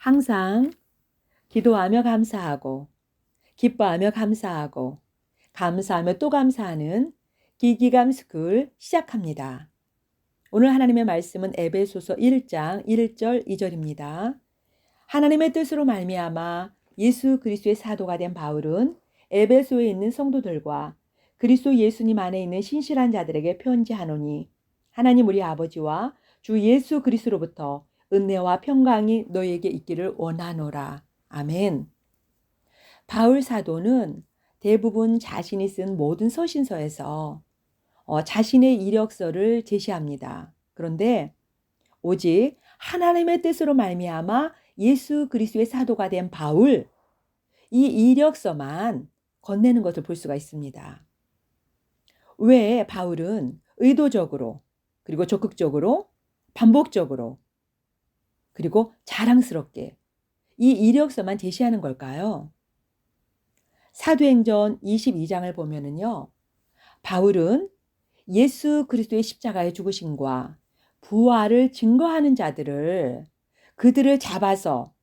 항상 기도하며 감사하고, 기뻐하며 감사하고, 감사하며 또 감사하는 기기감 스쿨 시작합니다. 오늘 하나님의 말씀은 에베소서 1장 1절 2절입니다. 하나님의 뜻으로 말미암아 예수 그리스도의 사도가 된 바울은 에베소에 있는 성도들과 그리스도 예수님 안에 있는 신실한 자들에게 편지하노니, 하나님 우리 아버지와 주 예수 그리스도로부터 은혜와 평강이 너희에게 있기를 원하노라. 아멘. 바울 사도는 대부분 자신이 쓴 모든 서신서에서 자신의 이력서를 제시합니다. 그런데 오직 하나님의 뜻으로 말미암아 예수 그리스도의 사도가 된 바울, 이 이력서만 건네는 것을 볼 수가 있습니다. 왜 바울은 의도적으로, 그리고 적극적으로, 반복적으로, 그리고 자랑스럽게 이 이력서만 제시하는 걸까요? 사도행전 22장을 보면은요, 바울은 예수 그리스도의 십자가의 죽으심과 부활을 증거하는 자들을, 그들을 잡아서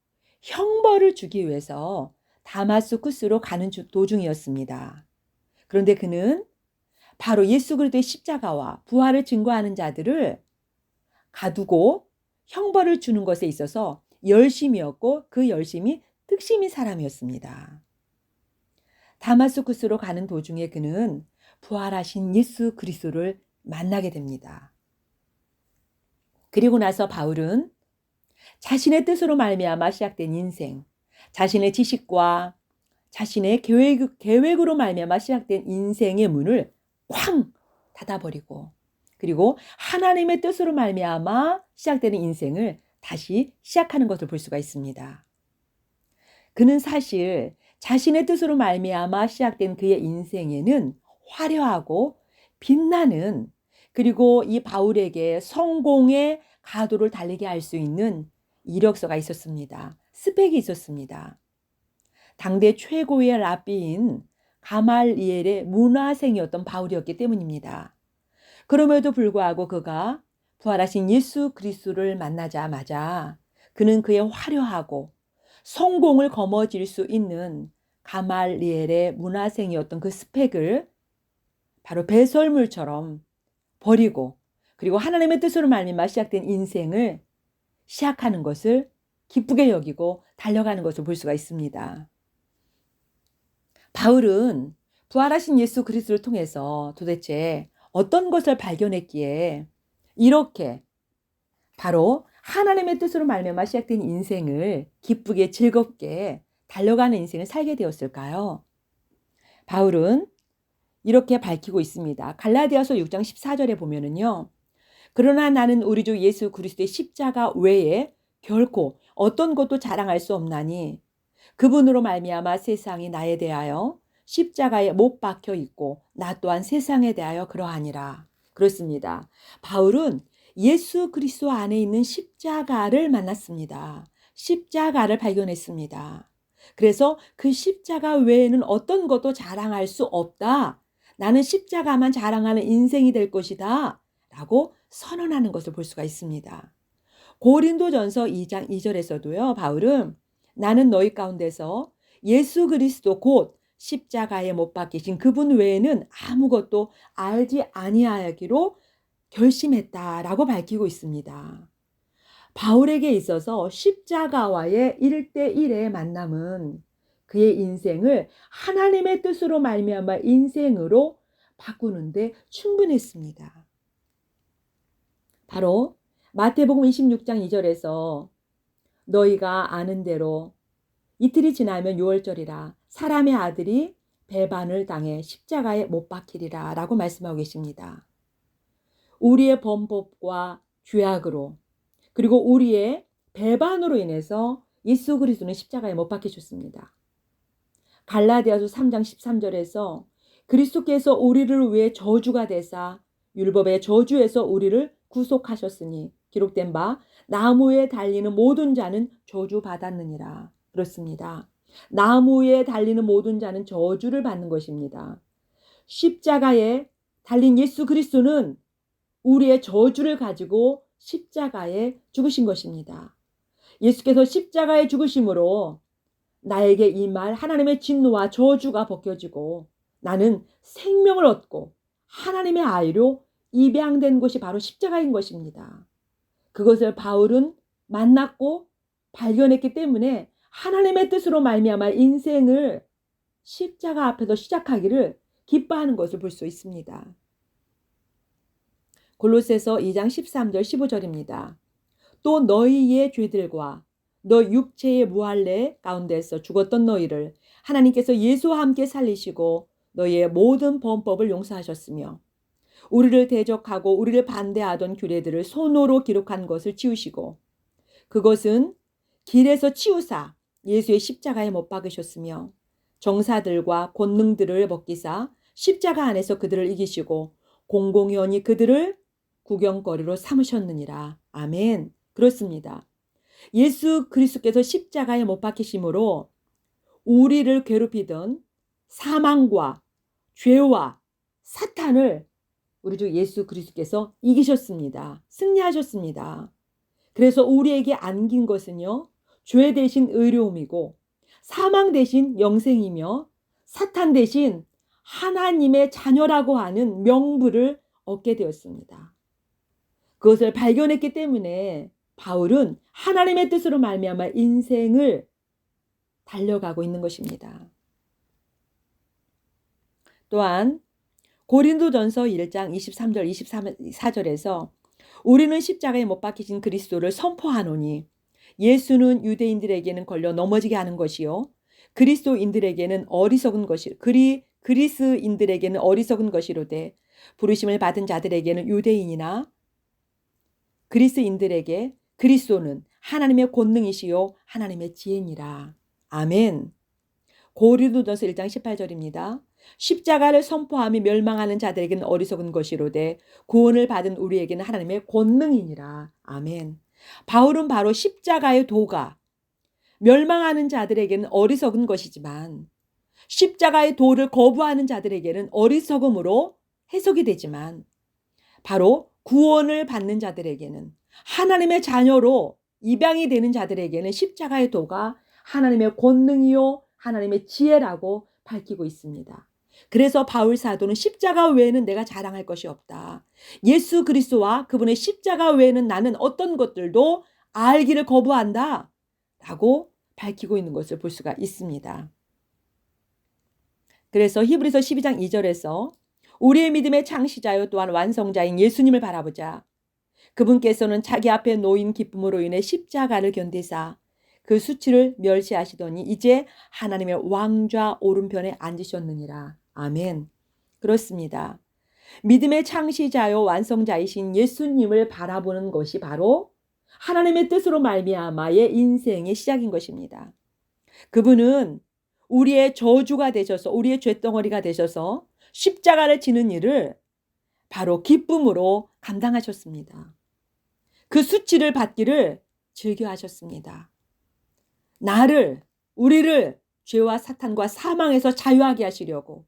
형벌을 주기 위해서 다마스쿠스로 가는 도중이었습니다. 그런데 그는 바로 예수 그리스도의 십자가와 부활을 증거하는 자들을 가두고 형벌을 주는 것에 있어서 열심이었고, 그 열심이 특심인 사람이었습니다. 다마스쿠스로 가는 도중에 그는 부활하신 예수 그리스도를 만나게 됩니다. 그리고 나서 바울은 자신의 뜻으로 말미암아 시작된 인생, 자신의 지식과 자신의 계획으로 말미암아 시작된 인생의 문을 쾅 닫아버리고, 그리고 하나님의 뜻으로 말미암아 시작되는 인생을 다시 시작하는 것을 볼 수가 있습니다. 그는 사실 자신의 뜻으로 말미암아 시작된 그의 인생에는 화려하고 빛나는, 그리고 이 바울에게 성공의 가도를 달리게 할 수 있는 이력서가 있었습니다. 스펙이 있었습니다. 당대 최고의 랍비인 가말리엘의 문화생이었던 바울이었기 때문입니다. 그럼에도 불구하고 그가 부활하신 예수 그리스도를 만나자마자 그는 그의 화려하고 성공을 거머쥘 수 있는 가말리엘의 문화생이었던 그 스펙을 바로 배설물처럼 버리고, 그리고 하나님의 뜻으로 말미암아 시작된 인생을 시작하는 것을 기쁘게 여기고 달려가는 것을 볼 수가 있습니다. 바울은 부활하신 예수 그리스도를 통해서 도대체 어떤 것을 발견했기에 이렇게 바로 하나님의 뜻으로 말미암아 시작된 인생을 기쁘게 즐겁게 달려가는 인생을 살게 되었을까요? 바울은 이렇게 밝히고 있습니다. 갈라디아서 6장 14절에 보면은요, 그러나 나는 우리 주 예수 그리스도의 십자가 외에 결코 어떤 것도 자랑할 수 없나니 그분으로 말미암아 세상이 나에 대하여 십자가에 못 박혀 있고 나 또한 세상에 대하여 그러하니라. 그렇습니다. 바울은 예수 그리스도 안에 있는 십자가를 만났습니다. 십자가를 발견했습니다. 그래서 그 십자가 외에는 어떤 것도 자랑할 수 없다. 나는 십자가만 자랑하는 인생이 될 것이다. 라고 선언하는 것을 볼 수가 있습니다. 고린도전서 2장 2절에서도요, 바울은 나는 너희 가운데서 예수 그리스도 곧 십자가에 못 박히신 그분 외에는 아무것도 알지 아니하기로 결심했다라고 밝히고 있습니다. 바울에게 있어서 십자가와의 1대1의 만남은 그의 인생을 하나님의 뜻으로 말미암아 인생으로 바꾸는데 충분했습니다. 바로 마태복음 26장 2절에서 너희가 아는 대로 이틀이 지나면 유월절이라 사람의 아들이 배반을 당해 십자가에 못 박히리라 라고 말씀하고 계십니다. 우리의 범법과 죄악으로, 그리고 우리의 배반으로 인해서 예수 그리스도는 십자가에 못 박히셨습니다. 갈라디아서 3장 13절에서 그리스도께서 우리를 위해 저주가 되사 율법의 저주에서 우리를 구속하셨으니 기록된 바 나무에 달리는 모든 자는 저주받았느니라. 그렇습니다. 나무에 달리는 모든 자는 저주를 받는 것입니다. 십자가에 달린 예수 그리스도는 우리의 저주를 가지고 십자가에 죽으신 것입니다. 예수께서 십자가에 죽으심으로 나에게 이 말 하나님의 진노와 저주가 벗겨지고 나는 생명을 얻고 하나님의 아이로 입양된 곳이 바로 십자가인 것입니다. 그것을 바울은 만났고 발견했기 때문에 하나님의 뜻으로 말미암아 인생을 십자가 앞에서 시작하기를 기뻐하는 것을 볼 수 있습니다. 골로새서 2장 13절 15절입니다. 또 너희의 죄들과 너 육체의 무할례 가운데서 죽었던 너희를 하나님께서 예수와 함께 살리시고 너희의 모든 범법을 용서하셨으며 우리를 대적하고 우리를 반대하던 규례들을 손으로 기록한 것을 지우시고 그것은 길에서 치우사 예수의 십자가에 못 박으셨으며 정사들과 권능들을 벗기사 십자가 안에서 그들을 이기시고 공공연히 그들을 구경거리로 삼으셨느니라. 아멘. 그렇습니다. 예수 그리스도께서 십자가에 못 박히심으로 우리를 괴롭히던 사망과 죄와 사탄을 우리 주 예수 그리스도께서 이기셨습니다. 승리하셨습니다. 그래서 우리에게 안긴 것은요, 죄 대신 의로움이고 사망 대신 영생이며 사탄 대신 하나님의 자녀라고 하는 명부를 얻게 되었습니다. 그것을 발견했기 때문에 바울은 하나님의 뜻으로 말미암아 인생을 달려가고 있는 것입니다. 또한 고린도전서 1장 23절 24절에서 우리는 십자가에 못 박히신 그리스도를 선포하노니 예수는 유대인들에게는 걸려 넘어지게 하는 것이요 그리스도인들에게는 어리석은 것이 그리스인들에게는 어리석은 것이로되 부르심을 받은 자들에게는 유대인이나 그리스인들에게 그리스도는 하나님의 권능이시요 하나님의 지혜니라. 아멘. 고린도전서 1장 18절입니다. 십자가를 선포하며 멸망하는 자들에게는 어리석은 것이로되 구원을 받은 우리에게는 하나님의 권능이니라. 아멘. 바울은 바로 십자가의 도가 멸망하는 자들에게는 어리석은 것이지만 십자가의 도를 거부하는 자들에게는 어리석음으로 해석이 되지만 바로 구원을 받는 자들에게는 하나님의 자녀로 입양이 되는 자들에게는 십자가의 도가 하나님의 권능이요 하나님의 지혜라고 밝히고 있습니다. 그래서 바울 사도는 십자가 외에는 내가 자랑할 것이 없다. 예수 그리스도와 그분의 십자가 외에는 나는 어떤 것들도 알기를 거부한다. 라고 밝히고 있는 것을 볼 수가 있습니다. 그래서 히브리서 12장 2절에서 우리의 믿음의 창시자요 또한 완성자인 예수님을 바라보자. 그분께서는 자기 앞에 놓인 기쁨으로 인해 십자가를 견디사 그 수치를 멸시하시더니 이제 하나님의 왕좌 오른편에 앉으셨느니라. 아멘. 그렇습니다. 믿음의 창시자요 완성자이신 예수님을 바라보는 것이 바로 하나님의 뜻으로 말미암아의 인생의 시작인 것입니다. 그분은 우리의 저주가 되셔서 우리의 쇳덩어리가 되셔서 십자가를 지는 일을 바로 기쁨으로 감당하셨습니다. 그 수치를 받기를 즐겨하셨습니다. 우리를 죄와 사탄과 사망에서 자유하게 하시려고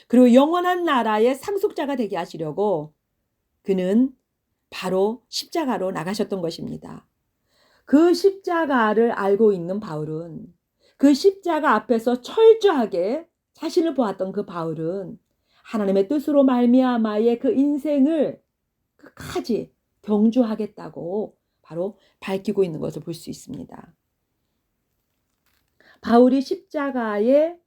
그리고 영원한 나라의 상속자가 되게 하시려고 그는 바로 십자가로 나가셨던 것입니다. 그 십자가를 알고 있는 바울은 그 십자가 앞에서 철저하게 자신을 보았던 그 바울은 하나님의 뜻으로 말미암아의 그 인생을 끝까지 경주하겠다고 바로 밝히고 있는 것을 볼 수 있습니다. 바울이 십자가를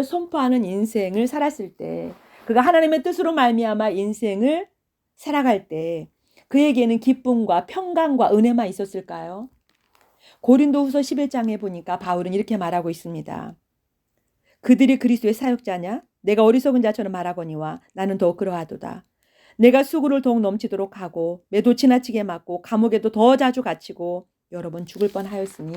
선포하는 인생을 살았을 때 그가 하나님의 뜻으로 말미암아 인생을 살아갈 때 그에게는 기쁨과 평강과 은혜만 있었을까요? 고린도후서 11장에 보니까 바울은 이렇게 말하고 있습니다. 그들이 그리스도의 사역자냐? 내가 어리석은 자처럼 말하거니와 나는 더욱 그러하도다. 내가 수고를 더욱 넘치도록 하고 매도 지나치게 맞고 감옥에도 더 자주 갇히고 여러 번 죽을 뻔하였으니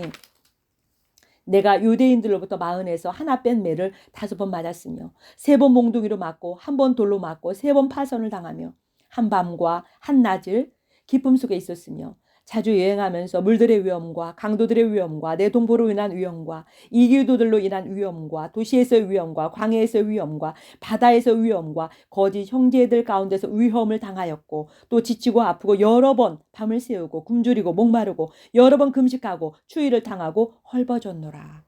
내가 유대인들로부터 마흔에서 하나 뺀 매를 5번 맞았으며 3번 몽둥이로 맞고 1번 돌로 맞고 3번 파선을 당하며 한 밤과 한 낮을 기쁨 속에 있었으며 자주 여행하면서 물들의 위험과 강도들의 위험과 내 동포로 인한 위험과 이교도들로 인한 위험과 도시에서의 위험과 광야에서의 위험과 바다에서의 위험과 거짓 형제들 가운데서 위험을 당하였고 또 지치고 아프고 여러 번 밤을 새우고 굶주리고 목마르고 여러 번 금식하고 추위를 당하고 헐벗었노라.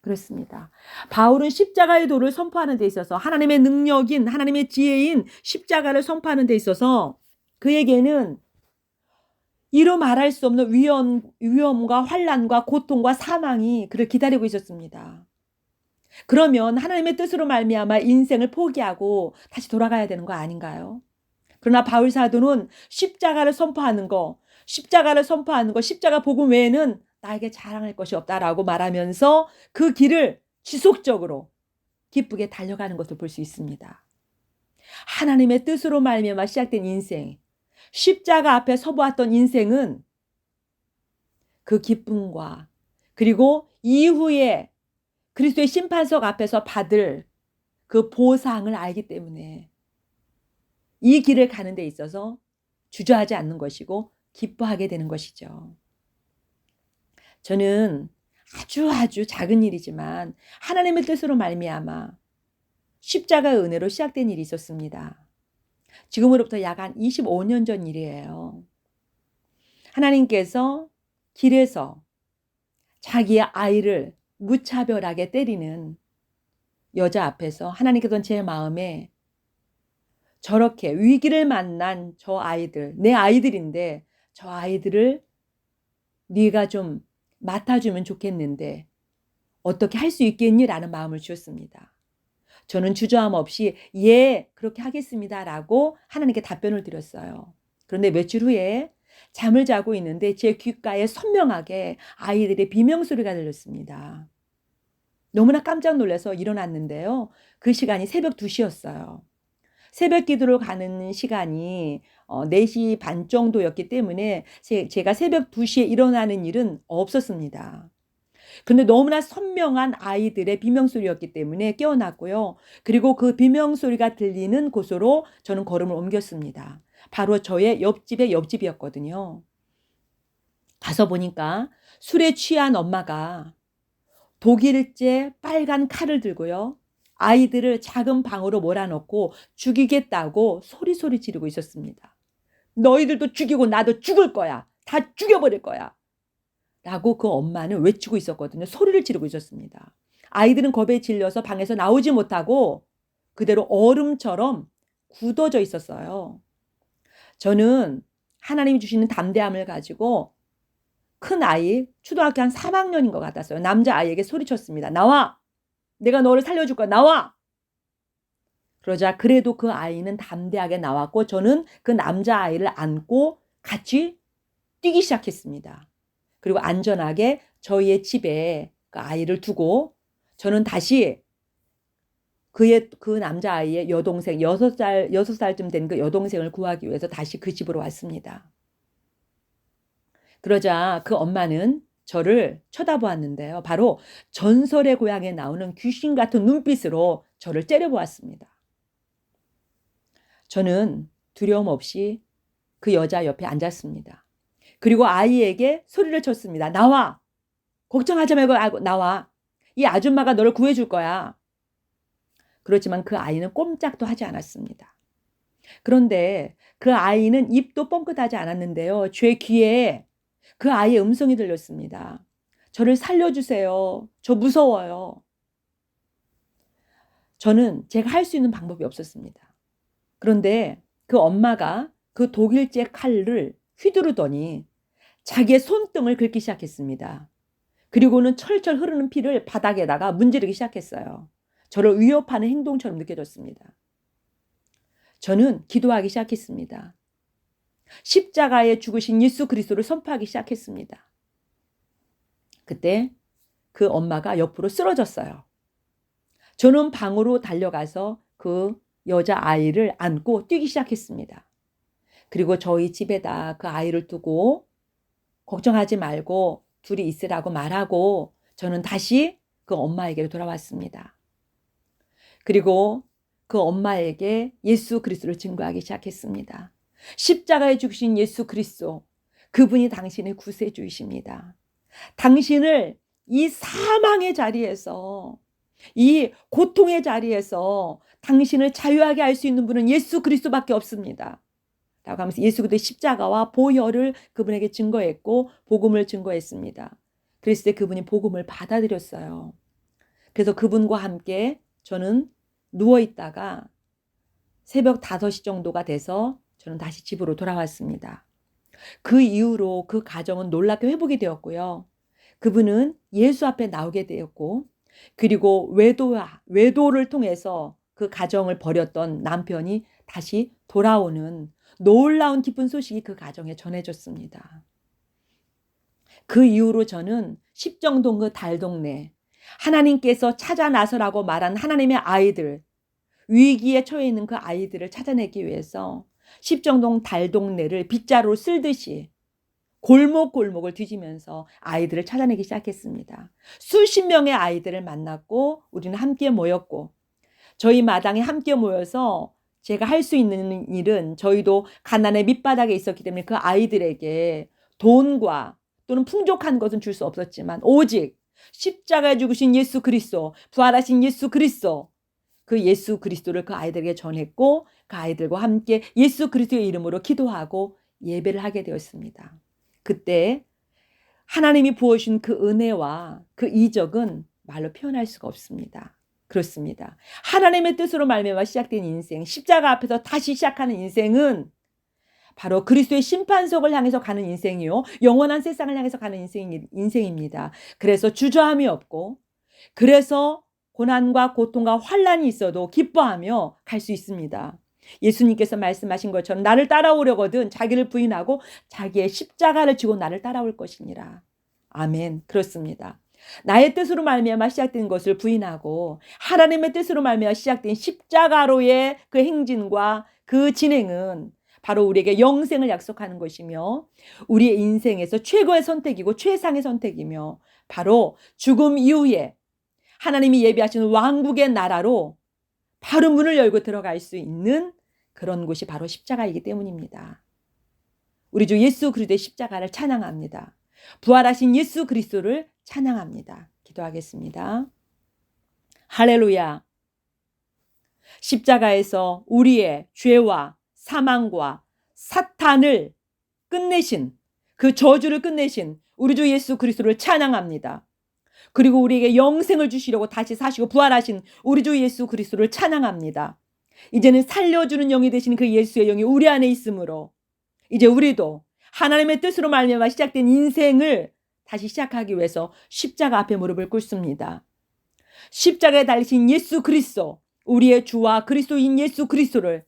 그렇습니다. 바울은 십자가의 도를 선포하는 데 있어서 하나님의 능력인 하나님의 지혜인 십자가를 선포하는 데 있어서 그에게는 이루 말할 수 없는 위험과 환난과 고통과 사망이 그를 기다리고 있었습니다. 그러면 하나님의 뜻으로 말미암아 인생을 포기하고 다시 돌아가야 되는 거 아닌가요? 그러나 바울 사도는 십자가를 선포하는 거, 십자가 복음 외에는 나에게 자랑할 것이 없다라고 말하면서 그 길을 지속적으로 기쁘게 달려가는 것을 볼 수 있습니다. 하나님의 뜻으로 말미암아 시작된 인생, 십자가 앞에 서보았던 인생은 그 기쁨과 그리고 이후에 그리스도의 심판석 앞에서 받을 그 보상을 알기 때문에 이 길을 가는 데 있어서 주저하지 않는 것이고 기뻐하게 되는 것이죠. 저는 아주 작은 일이지만 하나님의 뜻으로 말미암아 십자가의 은혜로 시작된 일이 있었습니다. 지금으로부터 약 한 25년 전 일이에요. 하나님께서 길에서 자기의 아이를 무차별하게 때리는 여자 앞에서 하나님께서는 제 마음에 저렇게 위기를 만난 저 아이들, 내 아이들인데 저 아이들을 네가 좀 맡아주면 좋겠는데 어떻게 할 수 있겠니? 라는 마음을 주었습니다. 저는 주저함 없이 예, 그렇게 하겠습니다라고 하나님께 답변을 드렸어요. 그런데 며칠 후에 잠을 자고 있는데 제 귓가에 선명하게 아이들의 비명소리가 들렸습니다. 너무나 깜짝 놀라서 일어났는데요. 그 시간이 새벽 2시였어요. 새벽 기도를 가는 시간이 4시 반 정도였기 때문에 제가 새벽 2시에 일어나는 일은 없었습니다. 근데 너무나 선명한 아이들의 비명소리였기 때문에 깨어났고요. 그리고 그 비명소리가 들리는 곳으로 저는 걸음을 옮겼습니다. 바로 저의 옆집의 옆집이었거든요. 가서 보니까 술에 취한 엄마가 독일제 빨간 칼을 들고요. 아이들을 작은 방으로 몰아넣고 죽이겠다고 소리 지르고 있었습니다. 너희들도 죽이고 나도 죽을 거야. 다 죽여버릴 거야. 라고 그 엄마는 외치고 있었거든요. 소리를 지르고 있었습니다. 아이들은 겁에 질려서 방에서 나오지 못하고 그대로 얼음처럼 굳어져 있었어요. 저는 하나님이 주시는 담대함을 가지고 큰 아이, 초등학교 한 3학년인 것 같았어요. 남자아이에게 소리쳤습니다. 나와! 내가 너를 살려줄 거야. 나와! 그러자 그래도 그 아이는 담대하게 나왔고 저는 그 남자아이를 안고 같이 뛰기 시작했습니다. 그리고 안전하게 저희의 집에 그 아이를 두고 저는 다시 그 남자아이의 여동생 6살쯤 된 그 여동생을 구하기 위해서 다시 그 집으로 왔습니다. 그러자 그 엄마는 저를 쳐다보았는데요. 바로 전설의 고향에 나오는 귀신 같은 눈빛으로 저를 째려보았습니다. 저는 두려움 없이 그 여자 옆에 앉았습니다. 그리고 아이에게 소리를 쳤습니다. 나와! 걱정하지 말고 나와! 이 아줌마가 너를 구해줄 거야. 그렇지만 그 아이는 꼼짝도 하지 않았습니다. 그런데 그 아이는 입도 뻥끗하지 않았는데요. 제 귀에 그 아이의 음성이 들렸습니다. 저를 살려주세요. 저 무서워요. 저는 제가 할 수 있는 방법이 없었습니다. 그런데 그 엄마가 그 독일제 칼을 휘두르더니 자기의 손등을 긁기 시작했습니다. 그리고는 철철 흐르는 피를 바닥에다가 문지르기 시작했어요. 저를 위협하는 행동처럼 느껴졌습니다. 저는 기도하기 시작했습니다. 십자가에 죽으신 예수 그리스도를 선포하기 시작했습니다. 그때 그 엄마가 옆으로 쓰러졌어요. 저는 방으로 달려가서 그 여자아이를 안고 뛰기 시작했습니다. 그리고 저희 집에다 그 아이를 두고 걱정하지 말고 둘이 있으라고 말하고 저는 다시 그 엄마에게로 돌아왔습니다. 그리고 그 엄마에게 예수 그리스도를 증거하기 시작했습니다. 십자가에 죽으신 예수 그리스도, 그분이 당신의 구세주이십니다. 당신을 이 사망의 자리에서, 이 고통의 자리에서 당신을 자유하게 할 수 있는 분은 예수 그리스도밖에 없습니다. 라고 하면서 예수 그리스도의 십자가와 보혈을 그분에게 증거했고 복음을 증거했습니다. 그랬을 때 그분이 복음을 받아들였어요. 그래서 그분과 함께 저는 누워있다가 새벽 5시 정도가 돼서 저는 다시 집으로 돌아왔습니다. 그 이후로 그 가정은 놀랍게 회복이 되었고요. 그분은 예수 앞에 나오게 되었고, 그리고 외도를 통해서 그 가정을 버렸던 남편이 다시 돌아오는 놀라운 기쁜 소식이 그 가정에 전해졌습니다. 그 이후로 저는 십정동 그 달동네, 하나님께서 찾아 나서라고 말한 하나님의 아이들, 위기에 처해 있는 그 아이들을 찾아내기 위해서 십정동 달동네를 빗자루로 쓸듯이 골목골목을 뒤지면서 아이들을 찾아내기 시작했습니다. 수십 명의 아이들을 만났고 우리는 함께 모였고, 저희 마당에 함께 모여서 제가 할 수 있는 일은, 저희도 가난의 밑바닥에 있었기 때문에 그 아이들에게 돈과 또는 풍족한 것은 줄 수 없었지만 오직 십자가에 죽으신 예수 그리스도, 부활하신 예수 그리스도, 그 예수 그리스도를 그 아이들에게 전했고, 그 아이들과 함께 예수 그리스도의 이름으로 기도하고 예배를 하게 되었습니다. 그때 하나님이 부어주신 그 은혜와 그 이적은 말로 표현할 수가 없습니다. 그렇습니다. 하나님의 뜻으로 말미암아 시작된 인생, 십자가 앞에서 다시 시작하는 인생은 바로 그리스도의 심판석을 향해서 가는 인생이요, 영원한 세상을 향해서 가는 인생입니다. 그래서 주저함이 없고, 그래서 고난과 고통과 환난이 있어도 기뻐하며 갈 수 있습니다. 예수님께서 말씀하신 것처럼 나를 따라오려거든 자기를 부인하고 자기의 십자가를 지고 나를 따라올 것이니라. 아멘. 그렇습니다. 나의 뜻으로 말미암아 시작된 것을 부인하고 하나님의 뜻으로 말미암아 시작된 십자가로의 그 행진과 그 진행은 바로 우리에게 영생을 약속하는 것이며, 우리의 인생에서 최고의 선택이고 최상의 선택이며, 바로 죽음 이후에 하나님이 예비하시는 왕국의 나라로 바로 문을 열고 들어갈 수 있는 그런 곳이 바로 십자가이기 때문입니다. 우리 주 예수 그리스도의 십자가를 찬양합니다. 부활하신 예수 그리스도를 찬양합니다. 기도하겠습니다. 할렐루야. 십자가에서 우리의 죄와 사망과 사탄을 끝내신, 그 저주를 끝내신 우리 주 예수 그리스도를 찬양합니다. 그리고 우리에게 영생을 주시려고 다시 사시고 부활하신 우리 주 예수 그리스도를 찬양합니다. 이제는 살려주는 영이 되신 그 예수의 영이 우리 안에 있으므로 이제 우리도 하나님의 뜻으로 말미암아 시작된 인생을 다시 시작하기 위해서 십자가 앞에 무릎을 꿇습니다. 십자가에 달리신 예수 그리스도, 우리의 주와 그리스도인 예수 그리스도를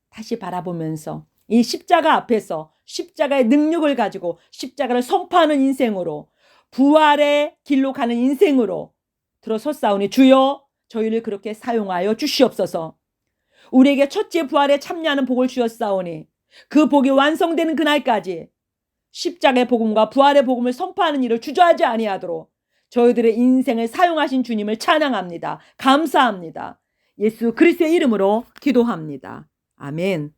다시 바라보면서 이 십자가 앞에서 십자가의 능력을 가지고 십자가를 선포하는 인생으로, 부활의 길로 가는 인생으로 들어섰사오니 주여 저희를 그렇게 사용하여 주시옵소서. 우리에게 첫째 부활에 참여하는 복을 주셨사오니 그 복이 완성되는 그날까지 십자가의 복음과 부활의 복음을 선포하는 일을 주저하지 아니하도록 저희들의 인생을 사용하신 주님을 찬양합니다. 감사합니다. 예수 그리스도의 이름으로 기도합니다. 아멘.